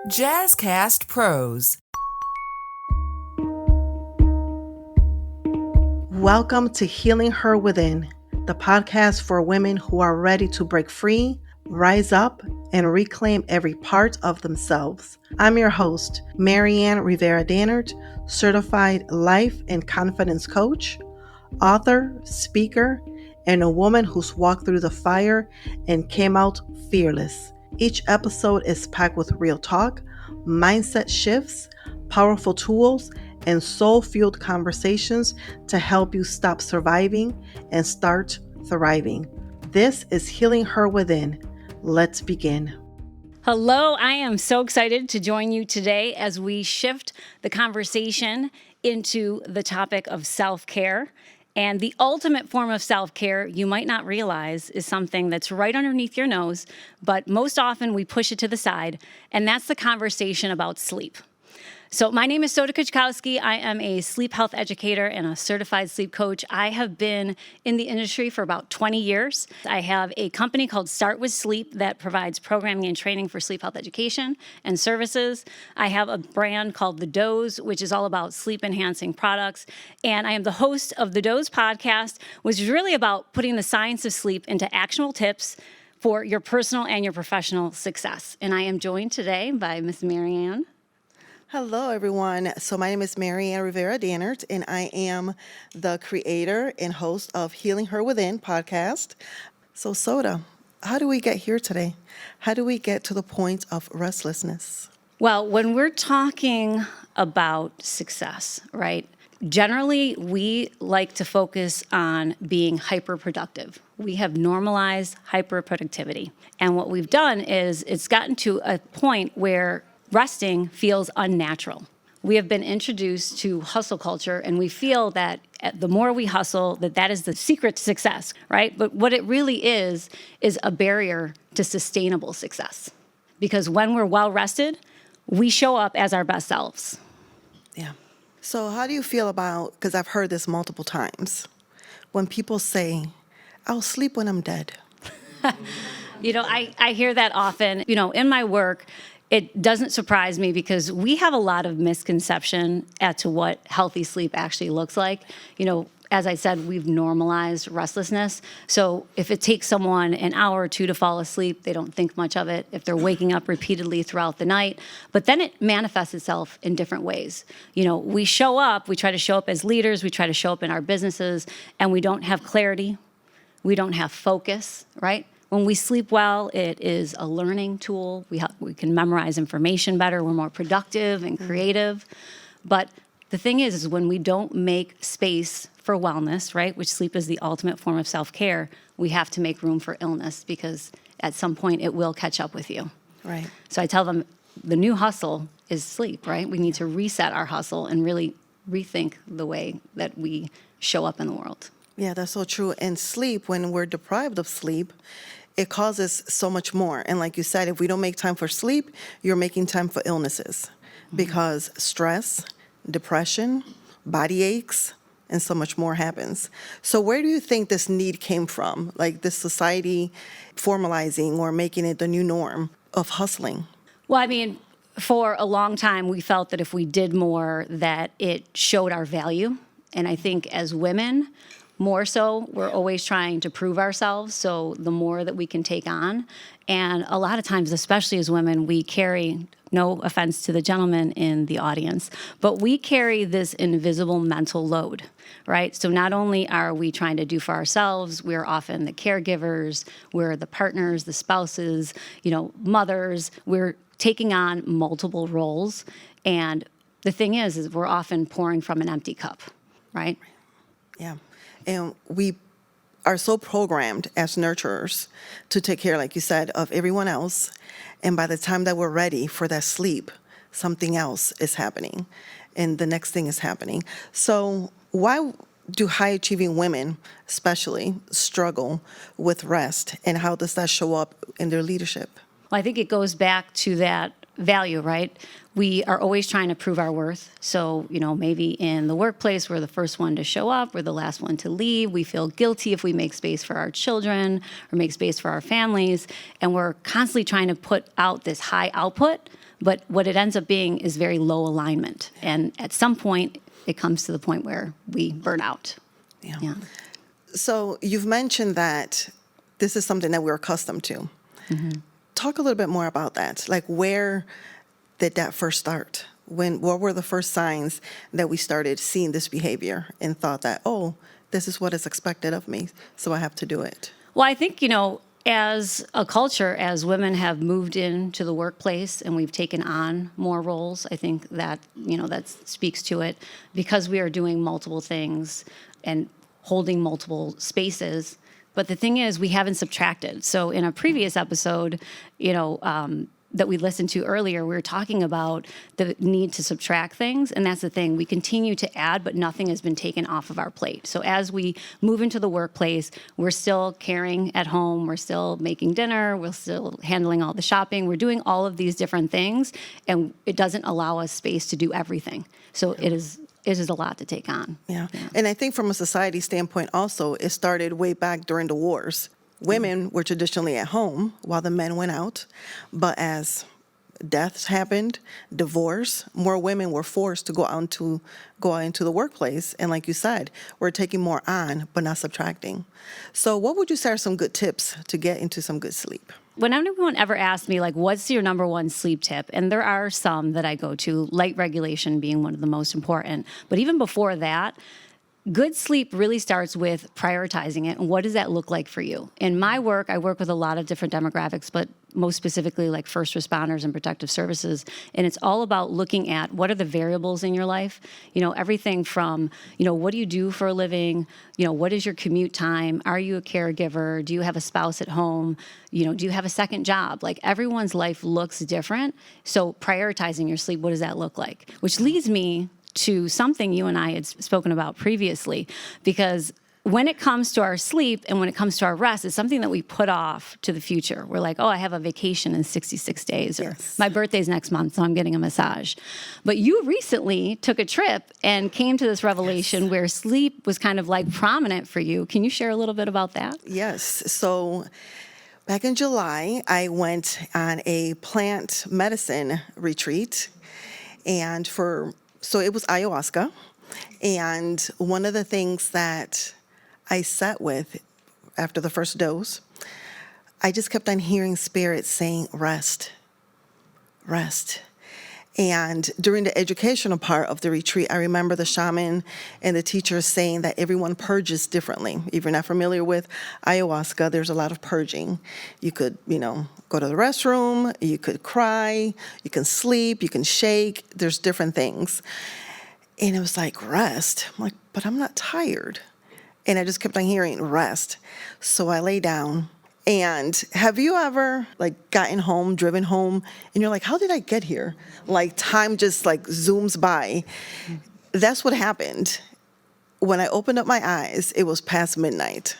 JazzCast Pros. Welcome to Healing Her Within, the podcast for women who are ready to break free, rise up, and reclaim every part of themselves. I'm your host, Maryann Rivera-Dannert, certified life and confidence coach, author, speaker, and a woman who's walked through the fire and came out fearless. Each episode is packed with real talk, mindset shifts, powerful tools, and soul-fueled conversations to help you stop surviving and start thriving. This is Healing Her Within. Let's begin. Hello, I am so excited to join you today as we shift the conversation into the topic of self-care. And the ultimate form of self-care, you might not realize, is something that's right underneath your nose, but most often we push it to the side, and that's the conversation about sleep. So my name is Soda Kuczkowski. I am a sleep health educator and a certified sleep coach. I have been in the industry for about 20 years. I have a company called Start With Sleep that provides programming and training for sleep health education and services. I have a brand called the Doze, which is all about sleep enhancing products. And I am the host of the Doze podcast, which is really about putting the science of sleep into actionable tips for your personal and your professional success. And I am joined today by Miss Maryann. Hello, everyone. So my name is Maryann Rivera-Dannert, and I am the creator and host of Healing Her Within podcast. So Soda, how do we get here today? How do we get to the point of restlessness? Well, when we're talking about success, right, generally we like to focus on being hyper-productive. We have normalized hyper-productivity. And what we've done is it's gotten to a point where resting feels unnatural. We have been introduced to hustle culture, and we feel that the more we hustle, that is the secret to success, right? But what it really is a barrier to sustainable success. Because when we're well rested, we show up as our best selves. Yeah. So how do you feel about, because I've heard this multiple times, when people say, I'll sleep when I'm dead? I hear that often. In my work, it doesn't surprise me because we have a lot of misconception as to what healthy sleep actually looks like. As I said, we've normalized restlessness. So if it takes someone an hour or two to fall asleep, they don't think much of it if they're waking up repeatedly throughout the night. But then it manifests itself in different ways. We try to show up as leaders, we try to show up in our businesses, and we don't have clarity. We don't have focus, right? When we sleep well, it is a learning tool. We can memorize information better. We're more productive and creative. But the thing is when we don't make space for wellness, right, which sleep is the ultimate form of self-care, we have to make room for illness because at some point it will catch up with you. Right. So I tell them the new hustle is sleep, right? We need to reset our hustle and really rethink the way that we show up in the world. Yeah, that's so true. And sleep, when we're deprived of sleep, it causes so much more. And like you said, if we don't make time for sleep, you're making time for illnesses because stress, depression, body aches, and so much more happens. So where do you think this need came from? Like this society formalizing or making it the new norm of hustling? Well, for a long time, we felt that if we did more, that it showed our value. And I think as women, more so, we're always trying to prove ourselves, so the more that we can take on. And a lot of times, especially as women, we carry, no offense to the gentlemen in the audience, but we carry this invisible mental load, right? So not only are we trying to do for ourselves, we're often the caregivers, we're the partners, the spouses, mothers. We're taking on multiple roles. And the thing is we're often pouring from an empty cup, right? Yeah. And we are so programmed as nurturers to take care, like you said, of everyone else. And by the time that we're ready for that sleep, something else is happening and the next thing is happening. So why do high-achieving women especially struggle with rest, and how does that show up in their leadership? Well, I think it goes back to that value, right? We are always trying to prove our worth. So, maybe in the workplace, we're the first one to show up, we're the last one to leave. We feel guilty if we make space for our children or make space for our families. And we're constantly trying to put out this high output, but what it ends up being is very low alignment. And at some point, it comes to the point where we burn out. Yeah. So you've mentioned that this is something that we're accustomed to. Mm-hmm. Talk a little bit more about that. Like, where did that first start? What were the first signs that we started seeing this behavior and thought that, oh, this is what is expected of me, so I have to do it? Well, I think, as a culture, as women have moved into the workplace and we've taken on more roles, I think that, that speaks to it, because we are doing multiple things and holding multiple spaces. But the thing is, we haven't subtracted. So in a previous episode, that we listened to earlier, we were talking about the need to subtract things. And that's the thing. We continue to add, but nothing has been taken off of our plate. So as we move into the workplace, we're still caring at home. We're still making dinner. We're still handling all the shopping. We're doing all of these different things. And it doesn't allow us space to do everything. So it is a lot to take on. Yeah. And I think from a society standpoint also, it started way back during the wars. Women were traditionally at home while the men went out. But as deaths happened, divorce, more women were forced to go out into the workplace. And like you said, we're taking more on, but not subtracting. So what would you say are some good tips to get into some good sleep? When anyone ever asks me, like, what's your number one sleep tip? And there are some that I go to, light regulation being one of the most important. But even before that, good sleep really starts with prioritizing it. And what does that look like for you? In my work, I work with a lot of different demographics, but most specifically like first responders and protective services. And it's all about looking at what are the variables in your life. Everything from, what do you do for a living? What is your commute time? Are you a caregiver? Do you have a spouse at home? Do you have a second job? Like, everyone's life looks different. So prioritizing your sleep, what does that look like? Which leads me to something you and I had spoken about previously, because when it comes to our sleep and when it comes to our rest, it's something that we put off to the future. We're like, oh, I have a vacation in 66 days, or yes, my birthday's next month, so I'm getting a massage. But you recently took a trip and came to this revelation, yes, where sleep was kind of like prominent for you. Can you share a little bit about that? Yes. So back in July, I went on a plant medicine retreat, and so it was ayahuasca. And one of the things that I sat with after the first dose, I just kept on hearing spirits saying, rest, rest. And during the educational part of the retreat, I remember the shaman and the teachers saying that everyone purges differently. If you're not familiar with ayahuasca, there's a lot of purging. You could, go to the restroom, you could cry, you can sleep, you can shake. There's different things. And it was like, rest. I'm like, but I'm not tired. And I just kept on hearing rest. So I lay down. And have you ever gotten home, driven home, and you're like, how did I get here? Like, time just zooms by. That's what happened. When I opened up my eyes, it was past midnight.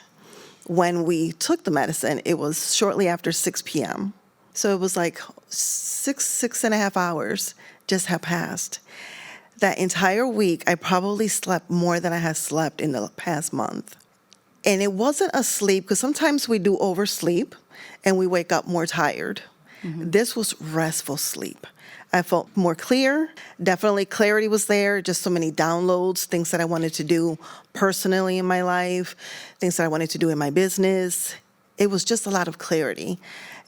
When we took the medicine, it was shortly after 6 p.m. So it was like six and a half hours just have passed. That entire week, I probably slept more than I had slept in the past month. And it wasn't a sleep, because sometimes we do oversleep and we wake up more tired. Mm-hmm. This was restful sleep. I felt more clear. Definitely clarity was there. Just so many downloads, things that I wanted to do personally in my life, things that I wanted to do in my business. It was just a lot of clarity.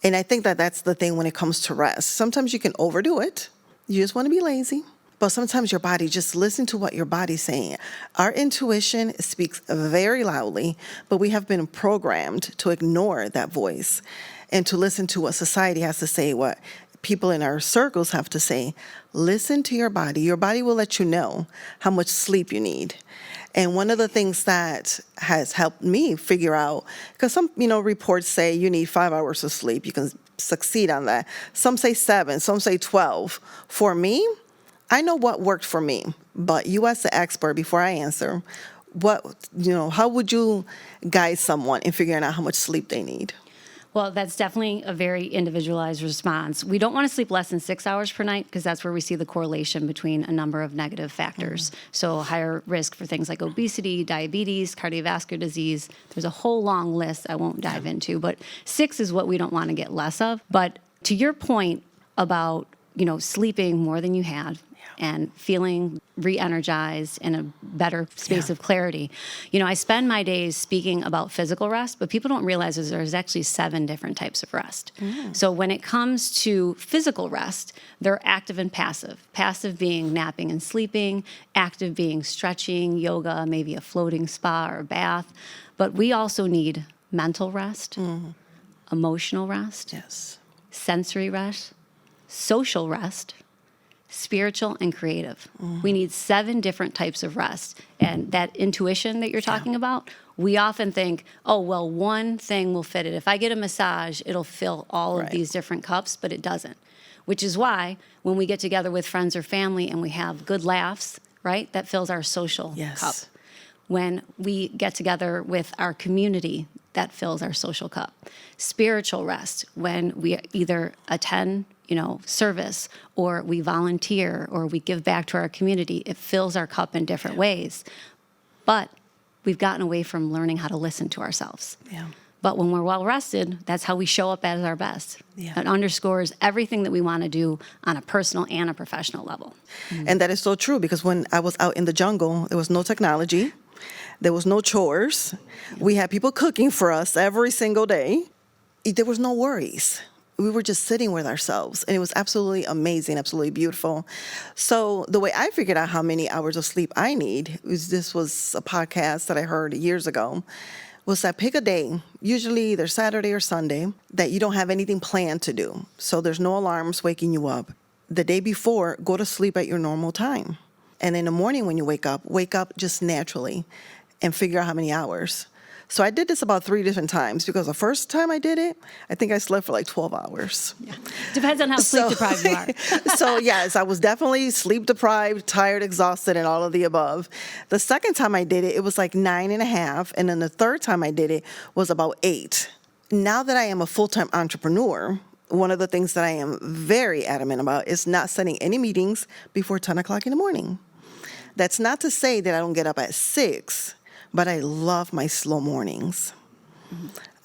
And I think that that's the thing when it comes to rest. Sometimes you can overdo it. You just want to be lazy. But sometimes your body, just listen to what your body's saying. Our intuition speaks very loudly, but we have been programmed to ignore that voice and to listen to what society has to say, what people in our circles have to say. Listen to your body. Your body will let you know how much sleep you need. And one of the things that has helped me figure out, because some, reports say you need 5 hours of sleep. You can succeed on that. Some say 7, some say 12. For me, I know what worked for me, but you as the expert, before I answer, how would you guide someone in figuring out how much sleep they need? Well, that's definitely a very individualized response. We don't want to sleep less than 6 hours per night because that's where we see the correlation between a number of negative factors. So higher risk for things like obesity, diabetes, cardiovascular disease. There's a whole long list I won't dive into, but 6 is what we don't want to get less of. But to your point about, sleeping more than you had and feeling re-energized in a better space of clarity. I spend my days speaking about physical rest, but people don't realize there's actually 7 different types of rest. So when it comes to physical rest, they're active and passive. Passive being napping and sleeping, active being stretching, yoga, maybe a floating spa or bath. But we also need mental rest, emotional rest, sensory rest, social rest, spiritual and creative. We need 7 different types of rest. And that intuition that you're talking about, we often think, one thing will fit it. If I get a massage, it'll fill all of these different cups, but it doesn't. Which is why when we get together with friends or family and we have good laughs, right, that fills our social cup. When we get together with our community, that fills our social cup. Spiritual rest, when we either attend service, or we volunteer, or we give back to our community, it fills our cup in different ways. But we've gotten away from learning how to listen to ourselves. But when we're well rested, that's how we show up as our best. It underscores everything that we want to do on a personal and a professional level. And that is so true, because when I was out in the jungle, there was no technology. There was no chores. We had people cooking for us every single day. There was no worries. We were just sitting with ourselves, and it was absolutely amazing, absolutely beautiful. So the way I figured out how many hours of sleep I need, this was a podcast that I heard years ago, was that pick a day, usually either Saturday or Sunday, that you don't have anything planned to do. So there's no alarms waking you up. The day before, go to sleep at your normal time. And in the morning when you wake up just naturally and figure out how many hours. So I did this about 3 different times, because the first time I did it, I think I slept for like 12 hours. Depends on how sleep deprived you are. So yes, I was definitely sleep deprived, tired, exhausted, and all of the above. The second time I did it, it was like 9.5. And then the third time I did it was about 8. Now that I am a full-time entrepreneur, one of the things that I am very adamant about is not setting any meetings before 10 o'clock in the morning. That's not to say that I don't get up at 6, but I love my slow mornings.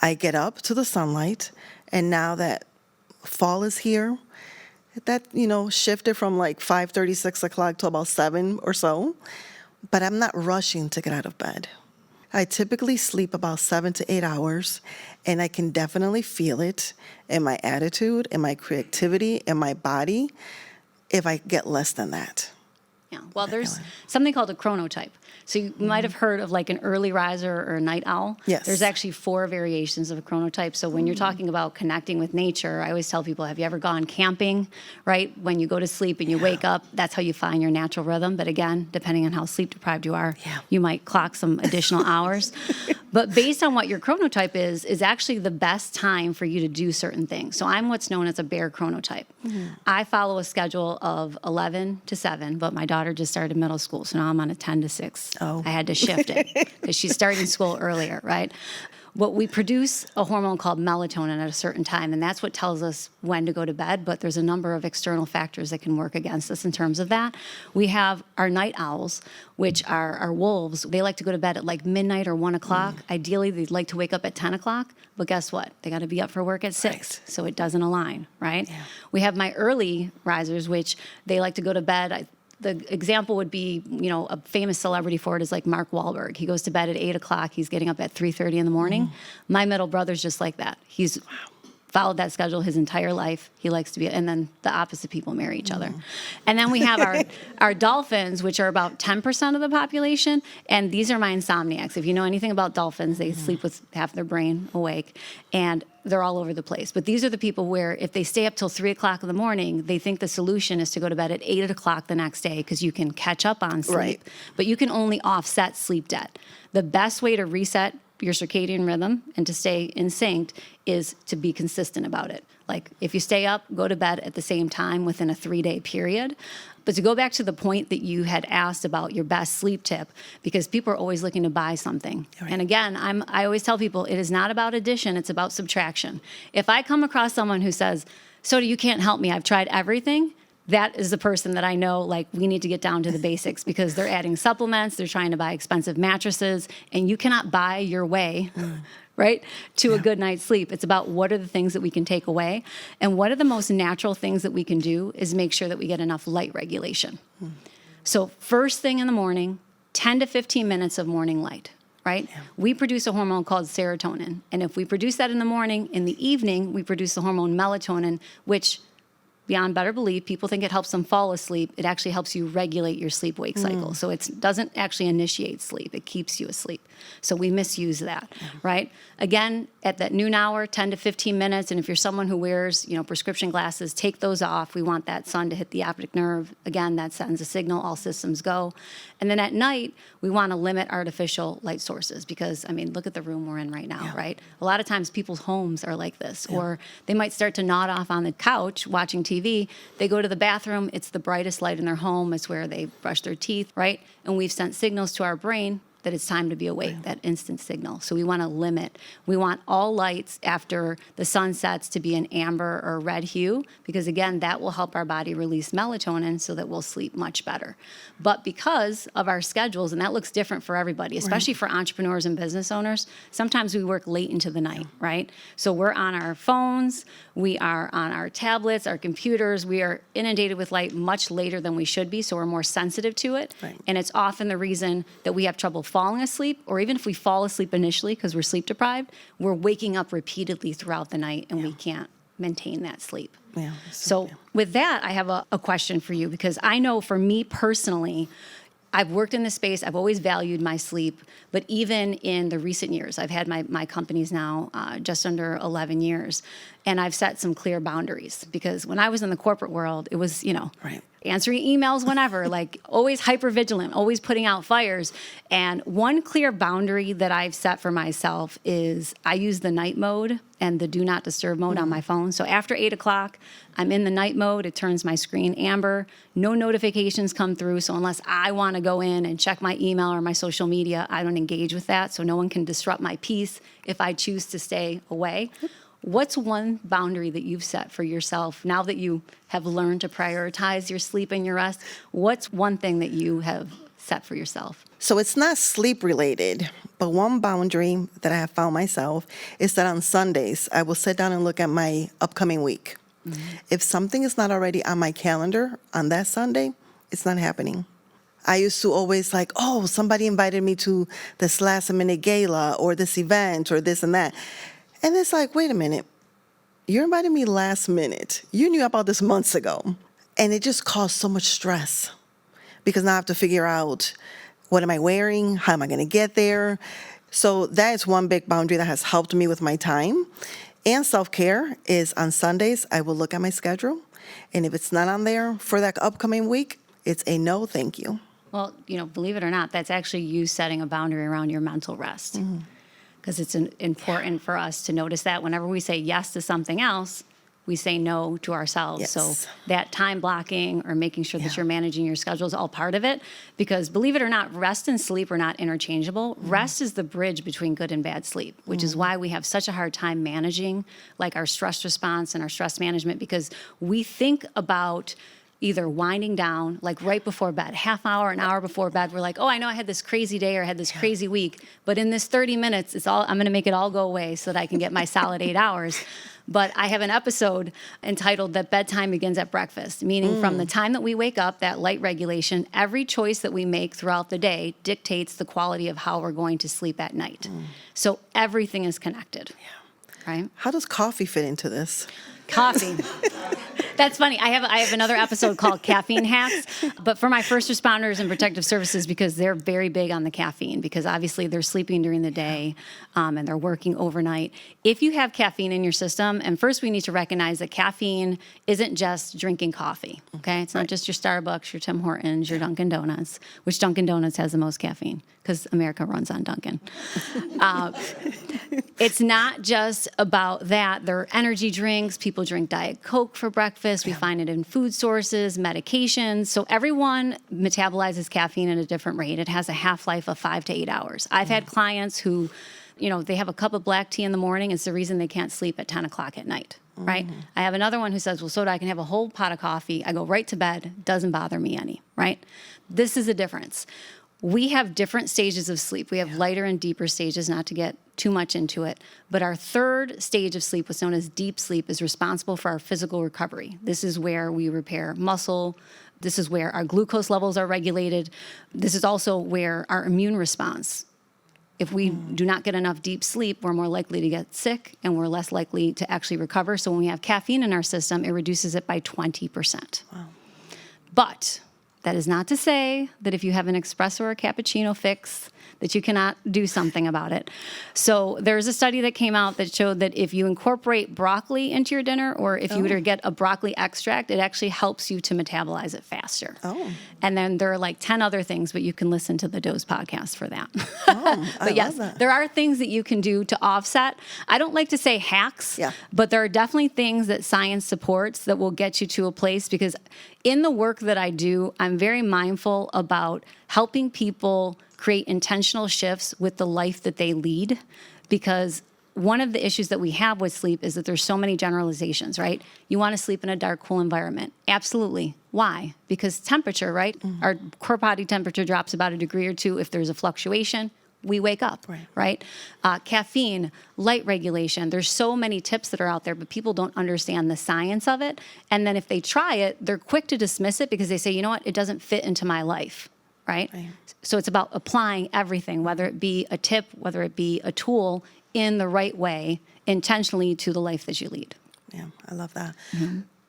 I get up to the sunlight, and now that fall is here, that, shifted from like 5:30, 6 o'clock to about 7 or so, but I'm not rushing to get out of bed. I typically sleep about 7 to 8 hours, and I can definitely feel it in my attitude, in my creativity, in my body, if I get less than that. Well, there's something called a chronotype. So you might have heard of like an early riser or a night owl. Yes. There's actually 4 variations of a chronotype. So when you're talking about connecting with nature, I always tell people, have you ever gone camping, right? When you go to sleep and you wake up, that's how you find your natural rhythm. But again, depending on how sleep deprived you are, you might clock some additional hours. But based on what your chronotype is actually the best time for you to do certain things. So I'm what's known as a bear chronotype. I follow a schedule of 11 to 7, but my daughter just started middle school, so now I'm on a 10 to 6. I had to shift it because she's starting school earlier, right? But we produce a hormone called melatonin at a certain time, and that's what tells us when to go to bed, but there's a number of external factors that can work against us in terms of that. We have our night owls, which are our wolves. They like to go to bed at like midnight or 1 o'clock. Ideally, they'd like to wake up at 10 o'clock, but guess what? They got to be up for work at 6, so it doesn't align, right? We have my early risers, which they like to go to bed. The example would be, a famous celebrity for it is like Mark Wahlberg. He goes to bed at 8 o'clock. He's getting up at 3:30 in the morning. My middle brother's just like that. He's followed that schedule his entire life. He likes to be, and then the opposite people marry each other. And then we have our dolphins, which are about 10% of the population. And these are my insomniacs. If you know anything about dolphins, they sleep with half their brain awake, and they're all over the place. But these are the people where if they stay up till 3 o'clock in the morning, they think the solution is to go to bed at 8 o'clock the next day because you can catch up on sleep. But you can only offset sleep debt. The best way to reset your circadian rhythm and to stay in sync is to be consistent about it. Like if you stay up, go to bed at the same time within a 3-day period. But to go back to the point that you had asked about your best sleep tip, because people are always looking to buy something. Right. And again, I always tell people it is not about addition, it's about subtraction. If I come across someone who says, Soda, you can't help me, I've tried everything, that is the person that I know, like, we need to get down to the basics, because they're adding supplements, they're trying to buy expensive mattresses, and you cannot buy your way, right, to a good night's sleep. It's about what are the things that we can take away, and what are the most natural things that we can do is make sure that we get enough light regulation. So first thing in the morning, 10 to 15 minutes of morning light, right? Yeah. We produce a hormone called serotonin, and if we produce that in the morning, in the evening, we produce the hormone melatonin, which beyond better belief, people think it helps them fall asleep. It actually helps you regulate your sleep-wake cycle. So it doesn't actually initiate sleep. It keeps you asleep. So we misuse that, right? Again, at that noon hour, 10 to 15 minutes, and if you're someone who wears, prescription glasses, take those off. We want that sun to hit the optic nerve. Again, that sends a signal, all systems go. And then at night, we want to limit artificial light sources because, look at the room we're in right now, right? A lot of times people's homes are like this, or they might start to nod off on the couch watching TV. They go to the bathroom, it's the brightest light in their home, it's where they brush their teeth, right? And we've sent signals to our brain that it's time to be awake, that instant signal. So we want to limit. We want all lights after the sun sets to be an amber or red hue, because again, that will help our body release melatonin so that we'll sleep much better. But because of our schedules, and that looks different for everybody, especially for entrepreneurs and business owners, sometimes we work late into the night, right? So we're on our phones, we are on our tablets, our computers, we are inundated with light much later than we should be, so we're more sensitive to it. Right. And it's often the reason that we have trouble falling asleep, or even if we fall asleep initially because we're sleep deprived, we're waking up repeatedly throughout the night and we can't maintain that sleep. Yeah, so with that, I have a question for you, because I know for me personally, I've worked in this space, I've always valued my sleep, but even in the recent years, I've had my companies now just under 11 years, and I've set some clear boundaries, because when I was in the corporate world, it was, answering emails whenever, like always hyper vigilant, always putting out fires. And one clear boundary that I've set for myself is I use the night mode and the do not disturb mode on my phone. So after 8 o'clock, I'm in the night mode. It turns my screen amber. No notifications come through. So unless I want to go in and check my email or my social media, I don't engage with that. So no one can disrupt my peace if I choose to stay away. What's one boundary that you've set for yourself now that you have learned to prioritize your sleep and your rest? What's one thing that you have set for yourself? So it's not sleep related, but one boundary that I have found myself is that on Sundays, I will sit down and look at my upcoming week. Mm-hmm. If something is not already on my calendar on that Sunday, it's not happening. I used to always somebody invited me to this last minute gala or this event or this and that. And it's like, wait a minute, you invited me last minute. You knew about this months ago. And it just caused so much stress, because now I have to figure out, what am I wearing? How am I going to get there? So that is one big boundary that has helped me with my time. And self-care is on Sundays, I will look at my schedule. And if it's not on there for that upcoming week, it's a no, thank you. Well, believe it or not, that's actually you setting a boundary around your mental rest. Mm-hmm. Because it's important for us to notice that whenever we say yes to something else, we say no to ourselves. Yes. So that time blocking or making sure that you're managing your schedule is all part of it. Because believe it or not, rest and sleep are not interchangeable. Mm-hmm. Rest is the bridge between good and bad sleep, which is why we have such a hard time managing our stress response and our stress management, because we think about either winding down, right before bed, an hour before bed, we're like, oh, I know I had this crazy day or I had this crazy week, but in this 30 minutes, I'm going to make it all go away so that I can get my solid 8 hours. But I have an episode entitled that bedtime begins at breakfast, meaning from the time that we wake up, that light regulation, every choice that we make throughout the day dictates the quality of how we're going to sleep at night. So everything is connected, right? How does coffee fit into this? Coffee. That's funny. I have another episode called Caffeine Hacks, but for my first responders and protective services, because they're very big on the caffeine, because obviously they're sleeping during the day and they're working overnight. If you have caffeine in your system, and first we need to recognize that caffeine isn't just drinking coffee, okay? It's not just your Starbucks, your Tim Hortons, your Dunkin' Donuts, which Dunkin' Donuts has the most caffeine because America runs on Dunkin'. It's not just about that. There are energy drinks. People drink Diet Coke for breakfast. We find it in food sources, medications. So everyone metabolizes caffeine at a different rate. It has a half-life of 5 to 8 hours. I've had clients who, they have a cup of black tea in the morning. It's the reason they can't sleep at 10 o'clock at night, right? I have another one who says, well, Soda, I can have a whole pot of coffee. I go right to bed. Doesn't bother me any, right? This is a difference. We have different stages of sleep. We have lighter and deeper stages, not to get too much into it. But our third stage of sleep, what's known as deep sleep, is responsible for our physical recovery. This is where we repair muscle. This is where our glucose levels are regulated. This is also where our immune response. If we do not get enough deep sleep, we're more likely to get sick and we're less likely to actually recover. So when we have caffeine in our system, it reduces it by 20%. Wow. But that is not to say that if you have an espresso or a cappuccino fix, that you cannot do something about it. So there's a study that came out that showed that if you incorporate broccoli into your dinner, or if you were to get a broccoli extract, it actually helps you to metabolize it faster. Oh. And then there are like 10 other things, but you can listen to the Doze podcast for that. But yes, there are things that you can do to offset. I don't like to say hacks, but there are definitely things that science supports that will get you to a place, because in the work that I do, I'm very mindful about helping people create intentional shifts with the life that they lead, because one of the issues that we have with sleep is that there's so many generalizations, right? You want to sleep in a dark, cool environment. Absolutely. Why? Because temperature, right? Our core body temperature drops about a degree or two. If there's a fluctuation, we wake up, right? Caffeine, light regulation. There's so many tips that are out there, but people don't understand the science of it. And then if they try it, they're quick to dismiss it because they say, you know what, it doesn't fit into my life, right? So it's about applying everything, whether it be a tip, whether it be a tool, in the right way, intentionally to the life that you lead. Yeah, I love that.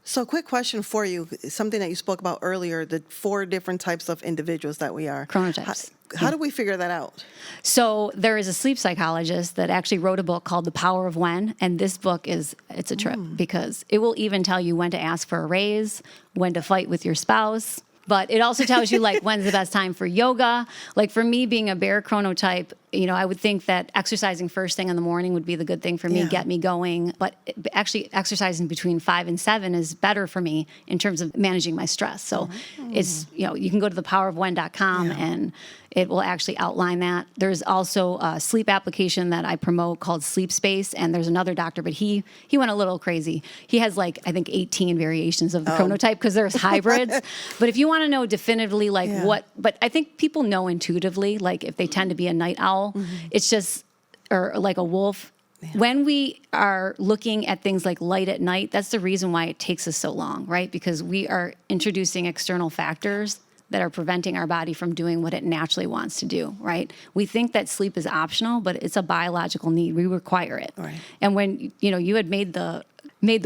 So quick question for you, something that you spoke about earlier, the 4 different types of individuals that we are. Chronotypes. How do we figure that out? So there is a sleep psychologist that actually wrote a book called The Power of When, and this book it's a trip because it will even tell you when to ask for a raise, when to fight with your spouse. But it also tells you, like, when's the best time for yoga. Like, for me, being a bear chronotype, I would think that exercising first thing in the morning would be the good thing for me, get me going. But actually, exercising between 5 and 7 is better for me in terms of managing my stress. So it's, you can go to thepowerofwhen.com and it will actually outline that. There's also a sleep application that I promote called Sleep Space, and there's another doctor, but he went a little crazy. He has, like, I think 18 variations of the chronotype because there's hybrids. But if you want to know definitively, like, but I think people know intuitively, like, if they tend to be a night owl, it's just, or like a wolf. When we are looking at things like light at night, that's the reason why it takes us so long, right? Because we are introducing external factors that are preventing our body from doing what it naturally wants to do, right? We think that sleep is optional, but it's a biological need. We require it. Right. And when, you had made the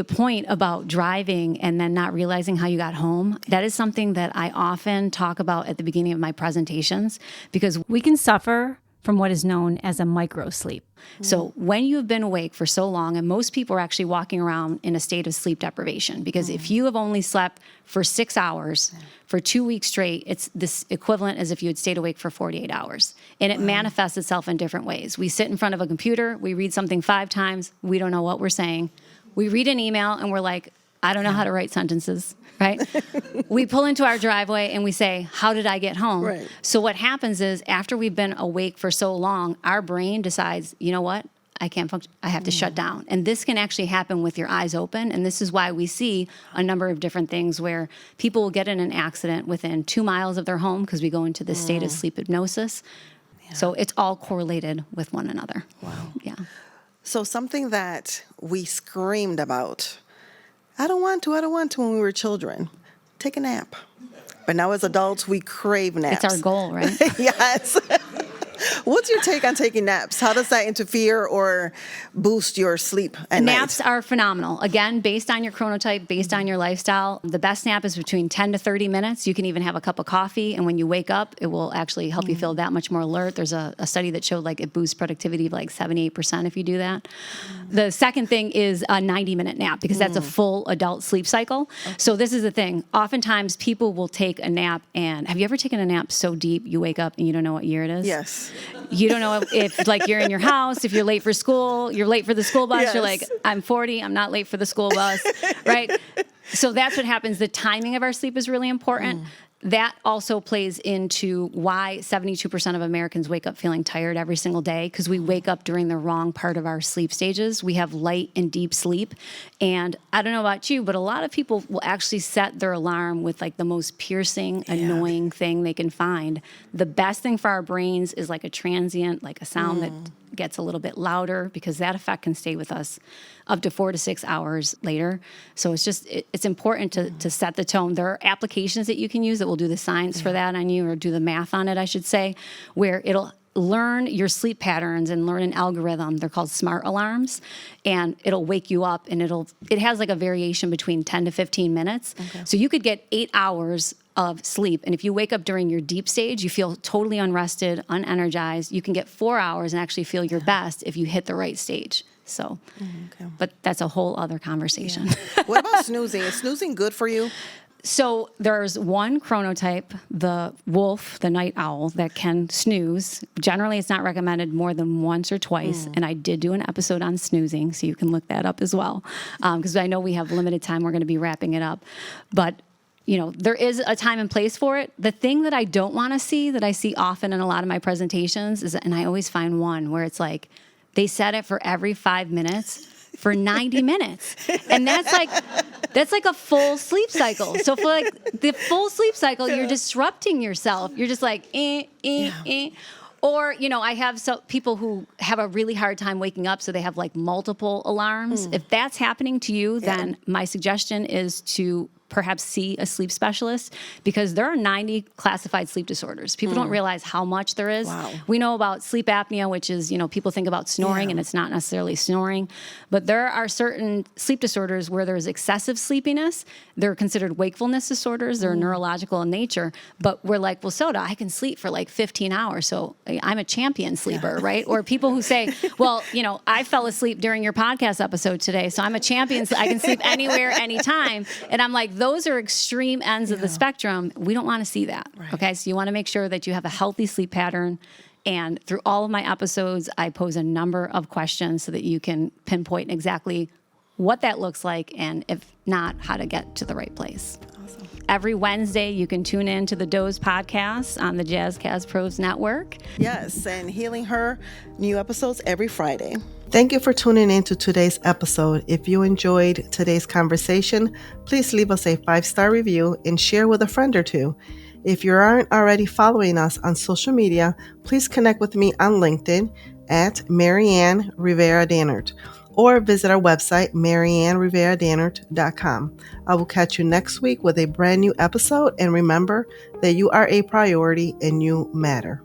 point about driving and then not realizing how you got home, that is something that I often talk about at the beginning of my presentations, because we can suffer from what is known as a micro sleep. So when you've been awake for so long, and most people are actually walking around in a state of sleep deprivation, because if you have only slept for 6 hours for 2 weeks straight, it's this equivalent as if you had stayed awake for 48 hours. And it manifests itself in different ways. We sit in front of a computer, we read something 5 times, we don't know what we're saying. We read an email and we're like, I don't know how to write sentences, right? We pull into our driveway and we say, how did I get home? Right. So what happens is, after we've been awake for so long, our brain decides, you know what? I can't function. I have to shut down. And this can actually happen with your eyes open. And this is why we see a number of different things where people will get in an accident within 2 miles of their home because we go into this state of sleep hypnosis. Yeah. So it's all correlated with one another. Wow. Yeah. So something that we screamed about, I don't want to when we were children, take a nap. But now as adults, we crave naps. It's our goal, right? Yes. What's your take on taking naps? How does that interfere or boost your sleep at Naps night? are phenomenal. Again, based on your chronotype, based on your lifestyle, the best nap is between 10 to 30 minutes. You can even have a cup of coffee, and when you wake up, it will actually help you feel that much more alert. There's a study that showed like it boosts productivity of like 78% if you do that. The second thing is a 90-minute nap, because that's a full adult sleep cycle. So this is the thing. Oftentimes people will take a nap, and have you ever taken a nap so deep you wake up and you don't know what year it is? Yes. You don't know if like you're in your house, if you're late for school, you're late for the school bus, you're like, I'm 40, I'm not late for the school bus, right? So that's what happens. The timing of our sleep is really important. That also plays into why 72% of Americans wake up feeling tired every single day, because we wake up during the wrong part of our sleep stages. We have light and deep sleep. And I don't know about you, but a lot of people will actually set their alarm with like the most piercing, annoying thing they can find. The best thing for our brains is like a transient, like a sound that gets a little bit louder, because that effect can stay with us up to 4 to 6 hours later. So it's important to set the tone. There are applications that you can use that will do the science for that on you, or do the math on it, I should say, where it'll learn your sleep patterns and learn an algorithm. They're called smart alarms, and it'll wake you up, and it has like a variation between 10 to 15 minutes. Okay. So you could get 8 hours of sleep, and if you wake up during your deep stage, you feel totally unrested, unenergized. You can get 4 hours and actually feel your best if you hit the right stage. So, but that's a whole other conversation. Yeah. What about snoozing? Is snoozing good for you? So there's one chronotype, the wolf, the night owl, that can snooze. Generally, it's not recommended more than once or twice. And I did do an episode on snoozing, so you can look that up as well. Because I know we have limited time. We're going to be wrapping it up. But, you know, there is a time and place for it. The thing that I don't want to see, that I see often in a lot of my presentations, is, and I always find one where it's like, they set it for every 5 minutes for 90 minutes. And that's like a full sleep cycle. So for like the full sleep cycle, you're disrupting yourself. You're just like, Or, you know, I have people who have a really hard time waking up, so they have like multiple alarms. If that's happening to you, then my suggestion is to perhaps see a sleep specialist, because there are 90 classified sleep disorders. People don't realize how much there is. Wow. We know about sleep apnea, which is, you know, people think about snoring and it's not necessarily snoring. But there are certain sleep disorders where there's excessive sleepiness. They're considered wakefulness disorders. They're neurological in nature. But we're like, well, Soda, I can sleep for like 15 hours. So I'm a champion sleeper, right? Or people who say, well, you know, I fell asleep during your podcast episode today, so I'm a champion. I can sleep anywhere, anytime. And I'm like, those are extreme ends of the spectrum. We don't want to see that. Right. Okay. So you want to make sure that you have a healthy sleep pattern. And through all of my episodes, I pose a number of questions so that you can pinpoint exactly what that looks like, and if not, how to get to the right place. Awesome. Every Wednesday, you can tune in to the Doze podcast on the JazzCast Pros Network. Yes, and Healing Her, new episodes every Friday. Thank you for tuning in to today's episode. If you enjoyed today's conversation, please leave us a 5-star review and share with a friend or two. If you aren't already following us on social media, please connect with me on LinkedIn at Maryann Rivera Dannert, or visit our website, MaryannRiveraDannert.com. I will catch you next week with a brand new episode, and remember that you are a priority and you matter.